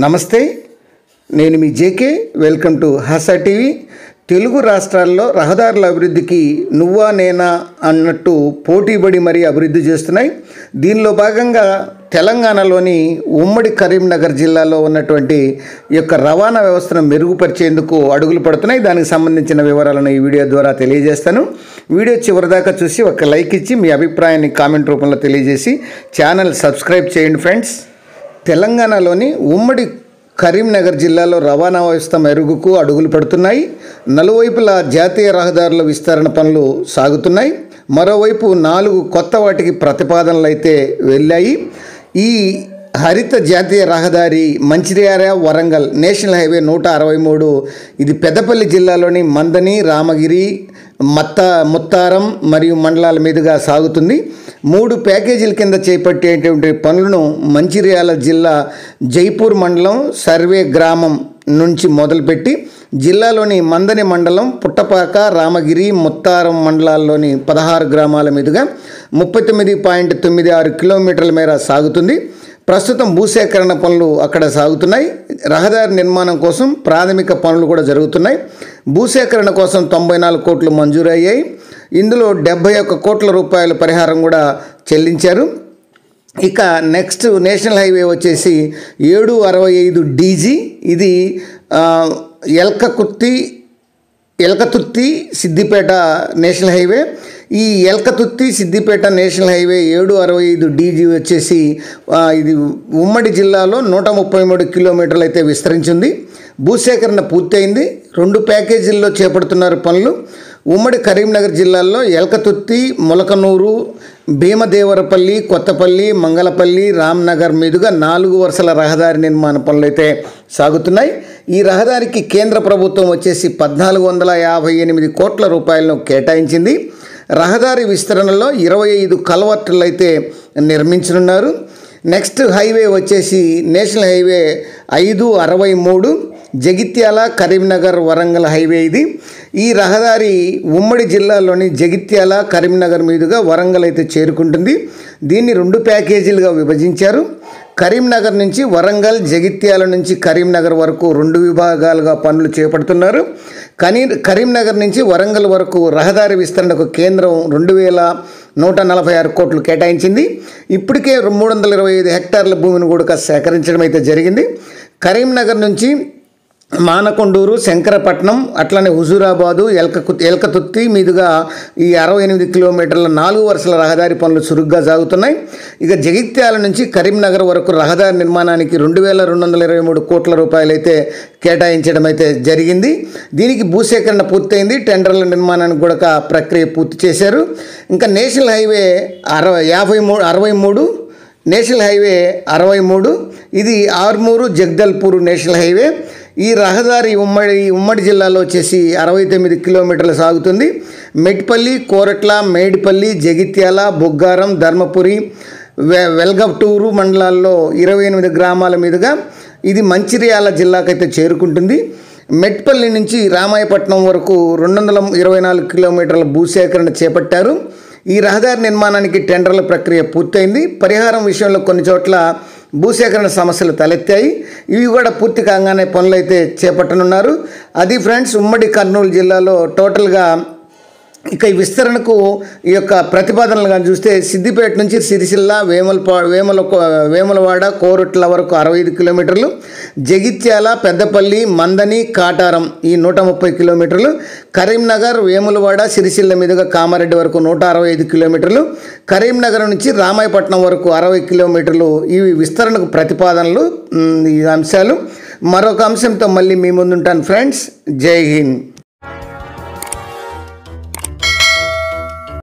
నమస్తే, నేను మీ JK. Welcome to Hasa TV. Telugu రాష్ట్రాల్లో రహదారుల అభివృద్ధికి నువ్వా నేనా అన్నట్టు పోటీపడి మరీ అభివృద్ధి చేస్తున్నాయి. దీనిలో భాగంగా తెలంగాణలోని ఉమ్మడి కరీంనగర్ జిల్లాలో ఉన్నటువంటి ఈ యొక్క రవాణా వ్యవస్థను మెరుగుపరిచేందుకు అడుగులు పడుతున్నాయి. దానికి సంబంధించిన వివరాలను ఈ వీడియో ద్వారా తెలియజేస్తాను. వీడియో చివరిదాకా చూసి ఒక లైక్ ఇచ్చి మీ అభిప్రాయాన్ని కామెంట్ రూపంలో తెలియజేసి ఛానల్ సబ్స్క్రైబ్ చేయండి ఫ్రెండ్స్. తెలంగాణలోని ఉమ్మడి కరీంనగర్ జిల్లాలో రవాణా వ్యవస్థ మెరుగుకు అడుగులు పడుతున్నాయి. నలువైపులా జాతీయ రహదారుల విస్తరణ పనులు సాగుతున్నాయి. మరోవైపు 4 కొత్త వాటికి ప్రతిపాదనలు అయితే వెళ్ళాయి. ఈ హరిత జాతీయ రహదారి మంచిర్యాల వరంగల్ నేషనల్ హైవే 163 ఇది పెద్దపల్లి జిల్లాలోని మందని, రామగిరి, ముత్తారం మరియు మండలాల మీదుగా సాగుతుంది. 3 ప్యాకేజీల కింద చేపట్టేటువంటి పనులను మంచిర్యాల జిల్లా జైపూర్ మండలం సర్వే గ్రామం నుంచి మొదలుపెట్టి జిల్లాలోని మందని మండలం, పుట్టపాక, రామగిరి, ముత్తారం మండలాల్లోని 16 గ్రామాల మీదుగా 39.96 కిలోమీటర్ల మేర సాగుతుంది. ప్రస్తుతం భూసేకరణ పనులు అక్కడ సాగుతున్నాయి. రహదారి నిర్మాణం కోసం ప్రాథమిక పనులు కూడా జరుగుతున్నాయి. భూసేకరణ కోసం 94 కోట్లు మంజూరయ్యాయి. ఇందులో 71 కోట్ల రూపాయల పరిహారం కూడా చెల్లించారు. ఇక నెక్స్ట్ నేషనల్ హైవే వచ్చేసి 765 DG ఇది ఎల్కతుర్తి సిద్దిపేట నేషనల్ హైవే. ఈ Elkaturthi Siddipet national highway 765 DG వచ్చేసి ఇది ఉమ్మడి జిల్లాలో 133 కిలోమీటర్లు అయితే విస్తరించింది. భూసేకరణ పూర్తయింది. 2 ప్యాకేజీల్లో చేపడుతున్నారు పనులు. ఉమ్మడి కరీంనగర్ జిల్లాలో ఎల్కతుర్తి, మొలకనూరు, భీమదేవరపల్లి, కొత్తపల్లి, మంగళపల్లి, రామ్నగర్ మీదుగా 4 వరుసల రహదారి నిర్మాణ పనులు అయితే సాగుతున్నాయి. ఈ రహదారికి కేంద్ర ప్రభుత్వం వచ్చేసి 1458 కోట్ల రూపాయలను కేటాయించింది. రహదారి విస్తరణలో 25 కల్వర్టులు అయితే నిర్మించనున్నారు. నెక్స్ట్ హైవే వచ్చేసి national highway 563 Jagtial, Karimnagar, Warangal highway ఇది. ఈ రహదారి ఉమ్మడి జిల్లాలోని జగిత్యాల, కరీంనగర్ మీదుగా వరంగల్ అయితే చేరుకుంటుంది. దీన్ని 2 ప్యాకేజీలుగా విభజించారు. కరీంనగర్ నుంచి వరంగల్, జగిత్యాల నుంచి కరీంనగర్ వరకు 2 విభాగాలుగా పనులు చేపడుతున్నారు. కరీంనగర్ నుంచి వరంగల్ వరకు రహదారి విస్తరణకు కేంద్రం 2146 కోట్లు కేటాయించింది. ఇప్పటికే 325 హెక్టార్ల భూమిని కూడా సేకరించడం అయితే జరిగింది. కరీంనగర్ నుంచి మానకొండూరు, శంకరపట్నం, అట్లనే హుజూరాబాదు, ఎల్కతుర్తి మీదుగా ఈ 68 కిలోమీటర్ల 4 వరుసల రహదారి పనులు చురుగ్గా సాగుతున్నాయి. ఇక జగిత్యాల నుంచి కరీంనగర్ వరకు రహదారి నిర్మాణానికి 2223 కోట్ల రూపాయలు అయితే కేటాయించడం అయితే జరిగింది. దీనికి భూసేకరణ పూర్తయింది. టెండర్ల నిర్మాణానికి కూడా ప్రక్రియ పూర్తి చేశారు. ఇంకా నేషనల్ హైవే 63 నేషనల్ హైవే 63 ఇది ఆర్మూరు జగదల్పూర్ నేషనల్ హైవే. ఈ రహదారి ఉమ్మడి జిల్లాలో వచ్చేసి 69 కిలోమీటర్లు సాగుతుంది. మెట్పల్లి, కోరట్ల, మేడిపల్లి, జగిత్యాల, బొగ్గారం, ధర్మపురి, వెల్గటూరు మండలాల్లో 28 గ్రామాల మీదుగా ఇది మంచిర్యాల జిల్లాకైతే చేరుకుంటుంది. మెట్పల్లి నుంచి రామాయపట్నం వరకు 224 కిలోమీటర్ల భూసేకరణ చేపట్టారు. ఈ రహదారి నిర్మాణానికి టెండర్ల ప్రక్రియ పూర్తయింది. పరిహారం విషయంలో కొన్ని చోట్ల భూసేకరణ సమస్యలు తలెత్తాయి. ఇవి కూడా పూర్తి కాగానే పనులు అయితే చేపట్టనున్నారు. అది ఫ్రెండ్స్ ఉమ్మడి కర్నూలు జిల్లాలో టోటల్గా. ఇక ఈ విస్తరణకు ఈ యొక్క ప్రతిపాదనలు కానీ చూస్తే సిద్దిపేట నుంచి సిరిసిల్ల, వేములవాడ, కోరుట్ల వరకు 65 కిలోమీటర్లు, జగిత్యాల, పెద్దపల్లి, మందని, కాటారం ఈ 130 కిలోమీటర్లు, కరీంనగర్, వేములవాడ, సిరిసిల్ల మీదుగా కామారెడ్డి వరకు 165 కిలోమీటర్లు, కరీంనగర్ నుంచి రామాయపట్నం వరకు 60 కిలోమీటర్లు. ఇవి విస్తరణకు ప్రతిపాదనలు. ఈ అంశాలు. మరొక అంశంతో మళ్ళీ మీ ముందుంటాను ఫ్రెండ్స్. జై హింద్.